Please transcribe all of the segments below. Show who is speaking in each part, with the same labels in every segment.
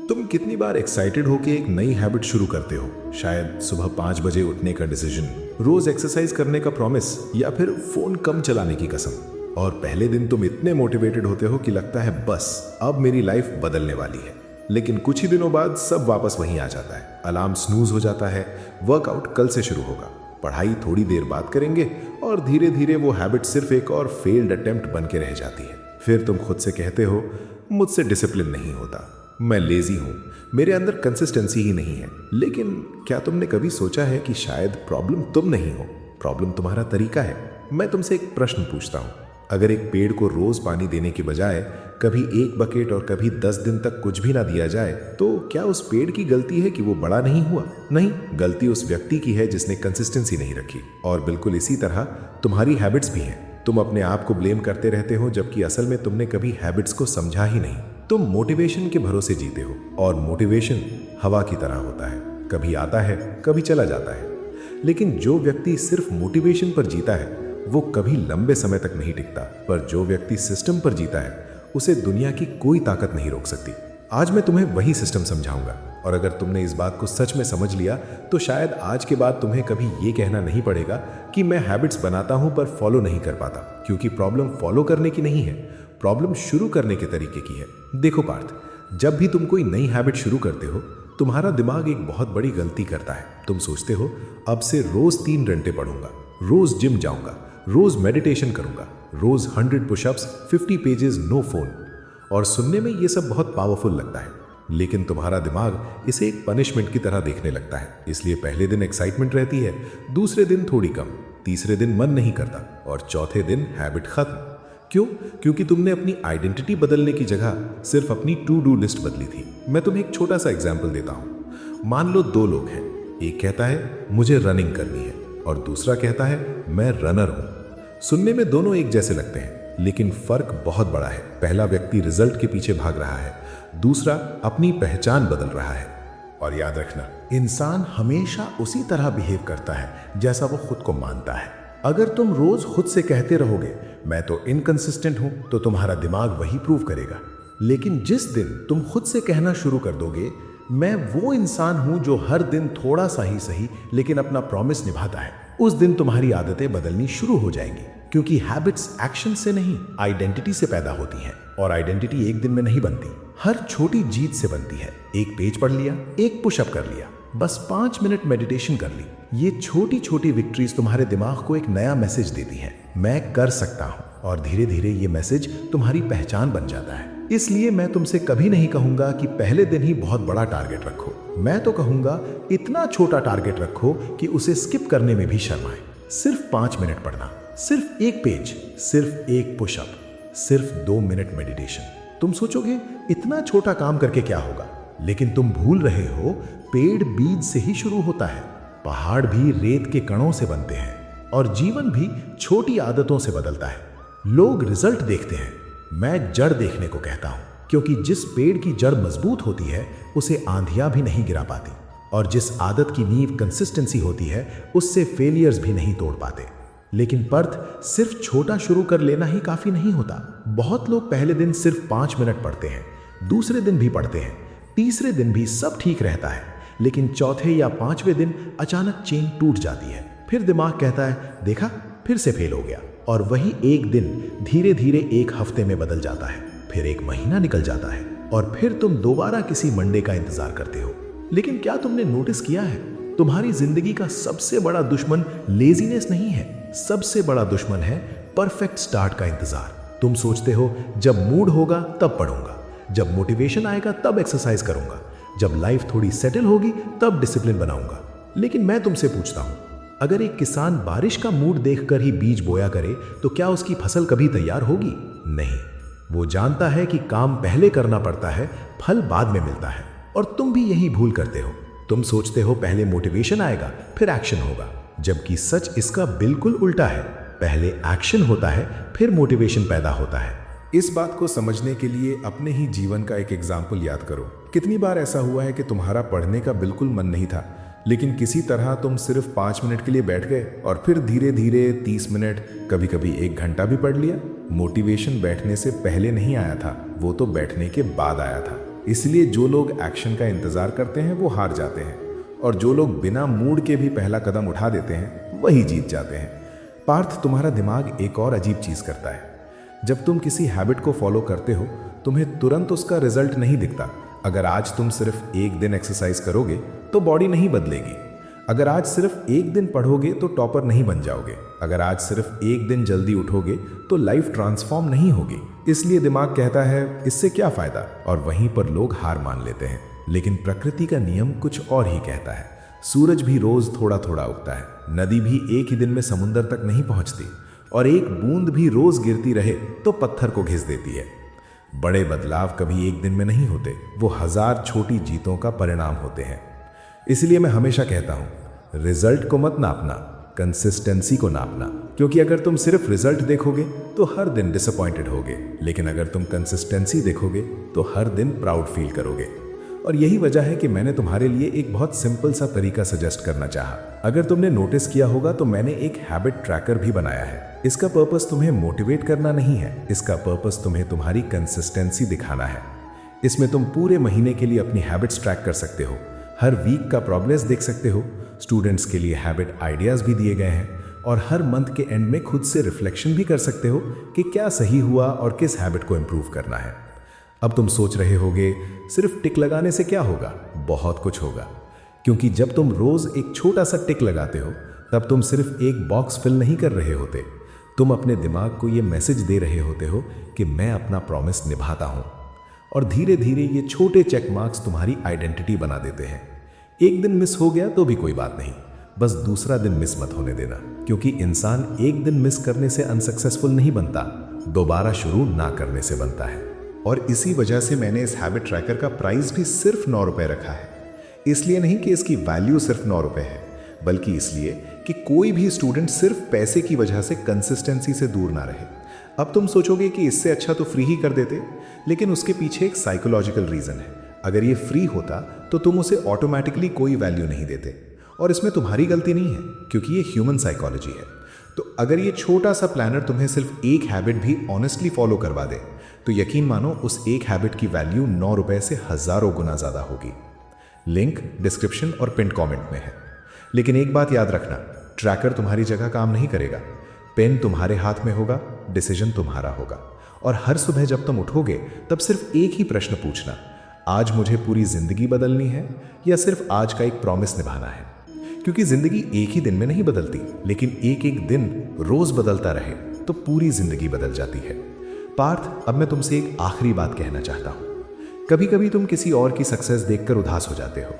Speaker 1: तुम कितनी बार एक्साइटेड होके एक नई हैबिट शुरू करते हो? शायद सुबह 5 बजे उठने का डिसीजन, रोज एक्सरसाइज करने का प्रॉमिस, या फिर फोन कम चलाने की कसम। और पहले दिन तुम इतने मोटिवेटेड होते हो कि लगता है बस अब मेरी लाइफ बदलने वाली है। लेकिन कुछ ही दिनों बाद सब वापस वहीं आ जाता है। अलार्म स्नूज हो जाता है, वर्कआउट कल से शुरू होगा, पढ़ाई थोड़ी देर बाद करेंगे, और धीरे धीरे वो हैबिट सिर्फ एक और फेल्ड अटेम्प्ट बन के रह जाती है। फिर तुम खुद से कहते हो मुझसे डिसिप्लिन नहीं होता, मैं लेजी हूं, मेरे अंदर कंसिस्टेंसी ही नहीं है। लेकिन क्या तुमने कभी सोचा है कि शायद प्रॉब्लम तुम नहीं हो, प्रॉब्लम तुम्हारा तरीका है? मैं तुमसे एक प्रश्न पूछता हूं, अगर एक पेड़ को रोज पानी देने के बजाय कभी 1 बकेट और कभी 10 दिन तक कुछ भी ना दिया जाए, तो क्या उस पेड़ की गलती है कि वो बड़ा नहीं हुआ? नहीं, गलती उस व्यक्ति की है जिसने कंसिस्टेंसी नहीं रखी। और बिल्कुल इसी तरह तुम्हारी हैबिट्स भी हैं। तुम अपने आप को ब्लेम करते रहते हो, जबकि असल में तुमने कभी हैबिट्स को समझा ही नहीं। तुम मोटिवेशन के भरोसे जीते हो, और मोटिवेशन हवा की तरह होता है, कभी आता है कभी चला जाता है। लेकिन जो व्यक्ति सिर्फ मोटिवेशन पर जीता है वो कभी लंबे समय तक नहीं टिकता, पर जो व्यक्ति सिस्टम पर जीता है उसे दुनिया की कोई ताकत नहीं रोक सकती। आज मैं तुम्हें वही सिस्टम समझाऊंगा, और अगर तुमने इस बात को सच में समझ लिया तो शायद आज के बाद तुम्हें कभी ये कहना नहीं पड़ेगा कि मैं हैबिट्स बनाता हूं पर फॉलो नहीं कर पाता, क्योंकि प्रॉब्लम फॉलो करने की नहीं है, प्रॉब्लम शुरू करने के तरीके की है। देखो पार्थ, जब भी तुम कोई नई हैबिट शुरू करते हो, तुम्हारा दिमाग एक बहुत बड़ी गलती करता है। तुम सोचते हो अब से रोज 3 घंटे पढ़ूंगा, रोज जिम जाऊंगा, रोज मेडिटेशन करूंगा, रोज 100 पुशअप्स, 50 पेजेस, नो फोन। और सुनने में ये सब बहुत पावरफुल लगता है, लेकिन तुम्हारा दिमाग इसे एक पनिशमेंट की तरह देखने लगता है। इसलिए पहले दिन एक्साइटमेंट रहती है, दूसरे दिन थोड़ी कम, तीसरे दिन मन नहीं करता, और चौथे दिन हैबिट खत्म। क्यों? क्योंकि तुमने अपनी आइडेंटिटी बदलने की जगह सिर्फ अपनी टू डू लिस्ट बदली थी। मैं तुम्हें एक छोटा सा एग्जाम्पल देता हूं। मान लो 2 लोग हैं, एक कहता है मुझे रनिंग करनी है, और दूसरा कहता है मैं रनर हूं। सुनने में दोनों एक जैसे लगते हैं, लेकिन फर्क बहुत बड़ा है। पहला व्यक्ति रिजल्ट के पीछे भाग रहा है, दूसरा अपनी पहचान बदल रहा है। और याद रखना, इंसान हमेशा उसी तरह बिहेव करता है जैसा वो खुद को मानता है। अगर तुम रोज खुद से कहते रहोगे मैं तो इनकंसिस्टेंट हूं, तो तुम्हारा दिमाग वही प्रूव करेगा। लेकिन जिस दिन तुम खुद से कहना शुरू कर दोगे मैं वो इंसान हूं जो हर दिन थोड़ा सा ही सही लेकिन अपना प्रॉमिस निभाता है, उस दिन तुम्हारी आदतें बदलनी शुरू हो जाएंगी। क्योंकि हैबिट्स एक्शन से नहीं, आइडेंटिटी से पैदा होती हैं, और आइडेंटिटी एक दिन में नहीं बनती, हर छोटी जीत से बनती है। एक पेज पढ़ लिया, एक पुशअप कर लिया, बस 5 मिनट मेडिटेशन कर ली, ये छोटी छोटी विक्ट्रीज तुम्हारे दिमाग को एक नया मैसेज देती हैं, मैं कर सकता हूं। और धीरे धीरे ये मैसेज तुम्हारी पहचान बन जाता है। इसलिए मैं तुमसे कभी नहीं कहूंगा कि पहले दिन ही बहुत बड़ा टारगेट रखो। मैं तो कहूंगा इतना छोटा टारगेट रखो कि उसे स्किप करने में भी शर्म आए। सिर्फ 5 मिनट पढ़ना, सिर्फ 1 पेज, सिर्फ 1 पुशअप, सिर्फ 2 मिनट मेडिटेशन। तुम सोचोगे इतना छोटा काम करके क्या होगा, लेकिन तुम भूल रहे हो पेड़ बीज से ही शुरू होता है, पहाड़ भी रेत के कणों से बनते हैं, और जीवन भी छोटी आदतों से बदलता है। लोग रिजल्ट देखते हैं, मैं जड़ देखने को कहता हूं, क्योंकि जिस पेड़ की जड़ मजबूत होती है उसे आंधियां भी नहीं गिरा पाती, और जिस आदत की नींव कंसिस्टेंसी होती है उससे फेलियर्स भी नहीं तोड़ पाते। लेकिन पर्थ, सिर्फ छोटा शुरू कर लेना ही काफी नहीं होता। बहुत लोग पहले दिन सिर्फ 5 मिनट पढ़ते हैं, दूसरे दिन भी पढ़ते हैं, तीसरे दिन भी सब ठीक रहता है, लेकिन चौथे या 5वें दिन अचानक चेन टूट जाती है। फिर दिमाग कहता है देखा, फिर से फेल हो गया, और वही एक दिन धीरे धीरे 1 हफ्ते में बदल जाता है, फिर 1 महीना निकल जाता है, और फिर तुम दोबारा किसी मंडे का इंतजार करते हो। लेकिन क्या तुमने नोटिस किया है, तुम्हारी जिंदगी का सबसे बड़ा दुश्मन लेजीनेस नहीं है, सबसे बड़ा दुश्मन है परफेक्ट स्टार्ट का इंतजार। तुम सोचते हो जब मूड होगा तब पढ़ूंगा, जब मोटिवेशन आएगा तब एक्सरसाइज करूंगा, जब लाइफ थोड़ी सेटल होगी तब डिसिप्लिन बनाऊंगा। लेकिन मैं तुमसे पूछता हूं, अगर एक किसान बारिश का मूड देखकर ही बीज बोया करे तो क्या उसकी फसल कभी तैयार होगी? नहीं, वो जानता है कि काम पहले करना पड़ता है, फल बाद में मिलता है। और तुम भी यही भूल करते हो, तुम सोचते हो पहले मोटिवेशन आएगा फिर एक्शन होगा, जबकि सच इसका बिल्कुल उल्टा है। पहले एक्शन होता है फिर मोटिवेशन पैदा होता है। इस बात को समझने के लिए अपने ही जीवन का एक एग्जाम्पल याद करो। कितनी बार ऐसा हुआ है कि तुम्हारा पढ़ने का बिल्कुल मन नहीं था, लेकिन किसी तरह तुम सिर्फ 5 मिनट के लिए बैठ गए, और फिर धीरे धीरे 30 मिनट, कभी कभी 1 घंटा भी पढ़ लिया। मोटिवेशन बैठने से पहले नहीं आया था, वो तो बैठने के बाद आया था। इसलिए जो लोग एक्शन का इंतजार करते हैं वो हार जाते हैं, और जो लोग बिना मूड के भी पहला कदम उठा देते हैं वही जीत जाते हैं। पार्थ, तुम्हारा दिमाग एक और अजीब चीज करता है। जब तुम किसी हैबिट को फॉलो करते हो तुम्हें तुरंत उसका रिजल्ट नहीं दिखता। अगर आज तुम सिर्फ एक दिन एक्सरसाइज करोगे तो बॉडी नहीं बदलेगी। अगर आज सिर्फ एक दिन पढ़ोगे तो टॉपर नहीं बन जाओगे। अगर आज सिर्फ एक दिन जल्दी उठोगे तो लाइफ ट्रांसफॉर्म नहीं होगी। इसलिए दिमाग कहता है इससे क्या फायदा, और वहीं पर लोग हार मान लेते हैं। लेकिन प्रकृति का नियम कुछ और ही कहता है। सूरज भी रोज थोड़ा थोड़ा उगता है, नदी भी एक ही दिन में समुंदर तक नहीं पहुंचती, और एक बूंद भी रोज गिरती रहे तो पत्थर को घिस देती है। बड़े बदलाव कभी एक दिन में नहीं होते, वो 1000 छोटी जीतों का परिणाम होते हैं। इसलिए मैं हमेशा कहता हूं, रिजल्ट को मत नापना, कंसिस्टेंसी को नापना। क्योंकि अगर तुम सिर्फ रिजल्ट देखोगे तो हर दिन डिसअपॉइंटेड होगे, लेकिन अगर तुम कंसिस्टेंसी देखोगे तो हर दिन प्राउड फील करोगे। और यही वजह है कि मैंने तुम्हारे लिए एक बहुत सिंपल सा तरीका सजेस्ट करना चाहा। अगर तुमने नोटिस किया होगा तो मैंने एक हैबिट ट्रैकर भी बनाया है। इसका पर्पस तुम्हें मोटिवेट करना नहीं है, इसका पर्पस तुम्हें तुम्हारी कंसिस्टेंसी दिखाना है। इसमें तुम पूरे महीने के लिए अपनी हैबिट्स ट्रैक कर सकते हो, हर वीक का प्रोग्रेस देख सकते हो। स्टूडेंट्स के लिए हैबिट आइडियाज भी दिए गए हैं, और हर मंथ के एंड में खुद से रिफ्लेक्शन भी कर सकते हो कि क्या सही हुआ और किस हैबिट को इम्प्रूव करना है। अब तुम सोच रहे होगे सिर्फ टिक लगाने से क्या होगा? बहुत कुछ होगा, क्योंकि जब तुम रोज एक छोटा सा टिक लगाते हो तब तुम सिर्फ एक बॉक्स फिल नहीं कर रहे होते, तुम अपने दिमाग को ये मैसेज दे रहे होते हो कि मैं अपना प्रॉमिस निभाता हूं। और धीरे धीरे ये छोटे चेक मार्क्स तुम्हारी आइडेंटिटी बना देते हैं। एक दिन मिस हो गया तो भी कोई बात नहीं, बस दूसरा दिन मिस मत होने देना, क्योंकि इंसान एक दिन मिस करने से अनसक्सेसफुल नहीं बनता, दोबारा शुरू ना करने से बनता है। और इसी वजह से मैंने इस हैबिट ट्रैकर का प्राइस भी सिर्फ 9 रुपए रखा है। इसलिए नहीं कि इसकी वैल्यू सिर्फ 9 रुपए है, बल्कि इसलिए कि कोई भी स्टूडेंट सिर्फ पैसे की वजह से कंसिस्टेंसी से दूर ना रहे। अब तुम सोचोगे कि इससे अच्छा तो फ्री ही कर देते, लेकिन उसके पीछे एक साइकोलॉजिकल रीजन है। अगर ये फ्री होता तो तुम उसे ऑटोमेटिकली कोई वैल्यू नहीं देते, और इसमें तुम्हारी गलती नहीं है, क्योंकि ये ह्यूमन साइकोलॉजी है। तो अगर ये छोटा सा प्लानर तुम्हें सिर्फ एक हैबिट भी ऑनेस्टली फॉलो करवा दे तो यकीन मानो उस एक हैबिट की वैल्यू 9 रुपए से हजारों गुना ज्यादा होगी। लिंक डिस्क्रिप्शन और पिन कमेंट में है। लेकिन एक बात याद रखना, ट्रैकर तुम्हारी जगह काम नहीं करेगा। पेन तुम्हारे हाथ में होगा, डिसीजन तुम्हारा होगा। और हर सुबह जब तुम उठोगे तब सिर्फ एक ही प्रश्न पूछना, आज मुझे पूरी जिंदगी बदलनी है या सिर्फ आज का एक प्रॉमिस निभाना है? क्योंकि जिंदगी एक ही दिन में नहीं बदलती, लेकिन एक एक दिन रोज बदलता रहे तो पूरी जिंदगी बदल जाती है। पार्थ, अब मैं तुमसे एक आखिरी बात कहना चाहता हूं। कभी कभी तुम किसी और की सक्सेस देखकर उदास हो जाते हो।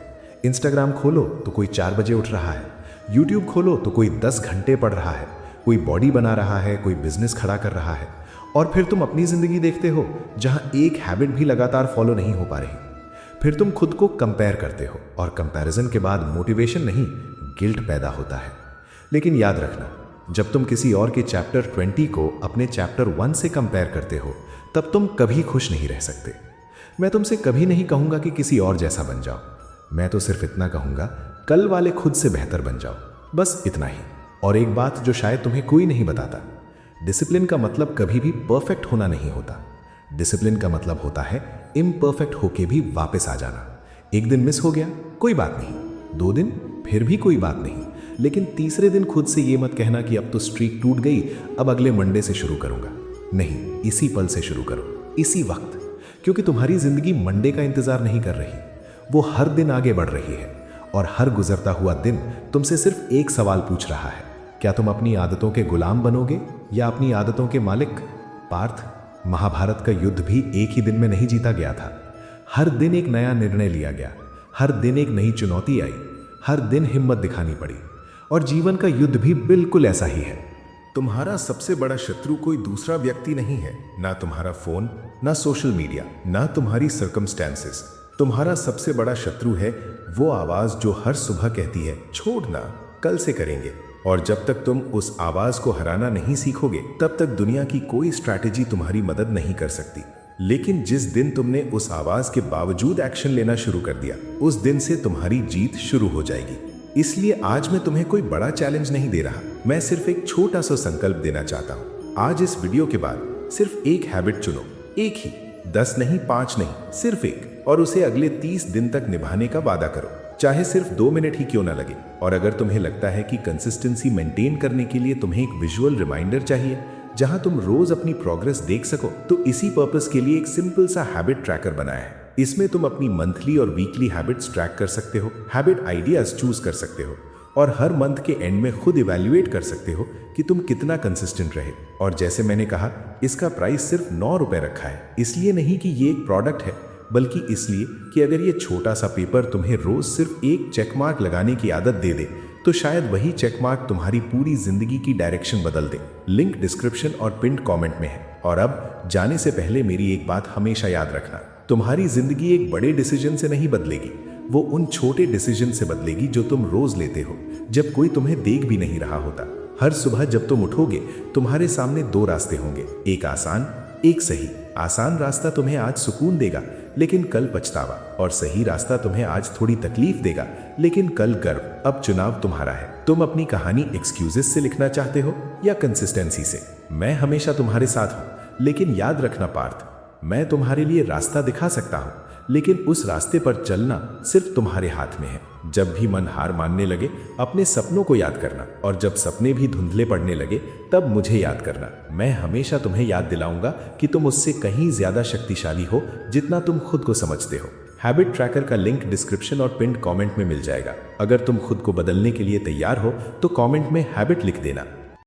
Speaker 1: इंस्टाग्राम खोलो तो कोई 4 बजे उठ रहा है, यूट्यूब खोलो तो कोई 10 घंटे पढ़ रहा है, कोई बॉडी बना रहा है, कोई बिजनेस खड़ा कर रहा है, और फिर तुम अपनी जिंदगी देखते हो जहां एक हैबिट भी लगातार फॉलो नहीं हो पा रही। फिर तुम खुद को कंपेयर करते हो, और कंपैरिजन के बाद मोटिवेशन नहीं, गिल्ट पैदा होता है। लेकिन याद रखना, जब तुम किसी और के चैप्टर 20 को अपने चैप्टर 1 से कंपेयर करते हो तब तुम कभी खुश नहीं रह सकते। मैं तुमसे कभी नहीं कहूंगा कि किसी और जैसा बन जाओ, मैं तो सिर्फ इतना कहूंगा, कल वाले खुद से बेहतर बन जाओ, बस इतना ही। और एक बात जो शायद तुम्हें कोई नहीं बताता, डिसिप्लिन का मतलब कभी भी परफेक्ट होना नहीं होता। डिसिप्लिन का मतलब होता है इम्परफेक्ट होके भी वापस आ जाना। एक दिन मिस हो गया, कोई बात नहीं, 2 दिन, फिर भी कोई बात नहीं, लेकिन तीसरे दिन खुद से ये मत कहना कि अब तो स्ट्रीक टूट गई, अब अगले मंडे से शुरू करूंगा। नहीं, इसी पल से शुरू करो, इसी वक्त, क्योंकि तुम्हारी जिंदगी मंडे का इंतजार नहीं कर रही, वो हर दिन आगे बढ़ रही है। और हर गुजरता हुआ दिन तुमसे सिर्फ एक सवाल पूछ रहा है, क्या तुम अपनी आदतों के गुलाम बनोगे या अपनी आदतों के मालिक? पार्थ, महाभारत का युद्ध भी एक ही दिन में नहीं जीता गया था। हर दिन एक नया निर्णय लिया गया, हर दिन एक नई चुनौती आई, हर दिन हिम्मत दिखानी पड़ी। और जीवन का युद्ध भी बिल्कुल ऐसा ही है। तुम्हारा सबसे बड़ा शत्रु कोई दूसरा व्यक्ति नहीं है, ना तुम्हारा फोन, ना सोशल मीडिया, ना तुम्हारी सर्कमस्टेंसेस। तुम्हारा सबसे बड़ा शत्रु है वो आवाज जो हर सुबह कहती है, छोड़ना, कल से करेंगे। और जब तक तुम उस आवाज को हराना नहीं सीखोगे तब तक दुनिया की कोई स्ट्रैटेजी तुम्हारी मदद नहीं कर सकती। लेकिन जिस दिन तुमने उस आवाज के बावजूद एक्शन लेना शुरू कर दिया, उस दिन से तुम्हारी जीत शुरू हो जाएगी। इसलिए आज मैं तुम्हें कोई बड़ा चैलेंज नहीं दे रहा, मैं सिर्फ एक छोटा सा संकल्प देना चाहता हूँ। आज इस वीडियो के बाद सिर्फ एक हैबिट चुनो, एक ही, 10 नहीं, 5 नहीं, सिर्फ एक। और उसे अगले 30 दिन तक निभाने का वादा करो, चाहे सिर्फ 2 मिनट ही क्यों ना लगे। और अगर तुम्हें लगता है कि कंसिस्टेंसी मेंटेन करने के लिए तुम्हें एक विजुअल रिमाइंडर चाहिए जहां तुम रोज अपनी प्रोग्रेस देख सको, तो इसी पर्पस के लिए एक सिंपल सा हैबिट ट्रैकर बनाया है। इसमें तुम अपनी मंथली और वीकली हैबिट्स ट्रैक कर सकते हो, हैबिट आइडियाज चूज कर सकते हो और हर मंथ के एंड में खुद इवैल्यूएट कर सकते हो कि तुम कितना कंसिस्टेंट रहे। और जैसे मैंने कहा, इसका प्राइस सिर्फ 9 रुपए रखा है, इसलिए नहीं कि ये एक प्रोडक्ट है, बल्कि इसलिए कि अगर ये छोटा सा पेपर तुम्हें रोज सिर्फ एक चेक मार्क लगाने की आदत दे दे, तो शायद वही चेक मार्क तुम्हारी पूरी जिंदगी की डायरेक्शन बदल दे। लिंक डिस्क्रिप्शन और पिन्ड कमेंट में है। और अब जाने से पहले मेरी एक बात हमेशा याद रखना, तुम्हारी जिंदगी एक बड़े डिसीजन से नहीं बदलेगी, वो उन छोटे डिसीजन से बदलेगी जो तुम रोज लेते हो जब कोई तुम्हें देख भी नहीं रहा होता। हर सुबह जब तुम उठोगे, तुम्हारे सामने 2 रास्ते होंगे, एक आसान, एक सही। आसान रास्ता तुम्हें आज सुकून देगा लेकिन कल पछतावा, और सही रास्ता तुम्हें आज थोड़ी तकलीफ देगा लेकिन कल गर्व। अब चुनाव तुम्हारा है। तुम अपनी कहानी एक्सक्यूजेस से लिखना चाहते हो या कंसिस्टेंसी से? मैं हमेशा तुम्हारे साथ हूं, लेकिन याद रखना पार्थ, मैं तुम्हारे लिए रास्ता दिखा सकता हूं, लेकिन उस रास्ते पर चलना सिर्फ तुम्हारे हाथ में है। जब भी मन हार मानने लगे, अपने सपनों को याद करना, और जब सपने भी धुंधले पड़ने लगे, तब मुझे याद करना। मैं हमेशा तुम्हें याद दिलाऊंगा कि तुम उससे कहीं ज्यादा शक्तिशाली हो जितना तुम खुद को समझते हो। हैबिट ट्रैकर का लिंक डिस्क्रिप्शन और पिन्ड कमेंट में मिल जाएगा। अगर तुम खुद को बदलने के लिए तैयार हो तो कमेंट में हैबिट लिख देना।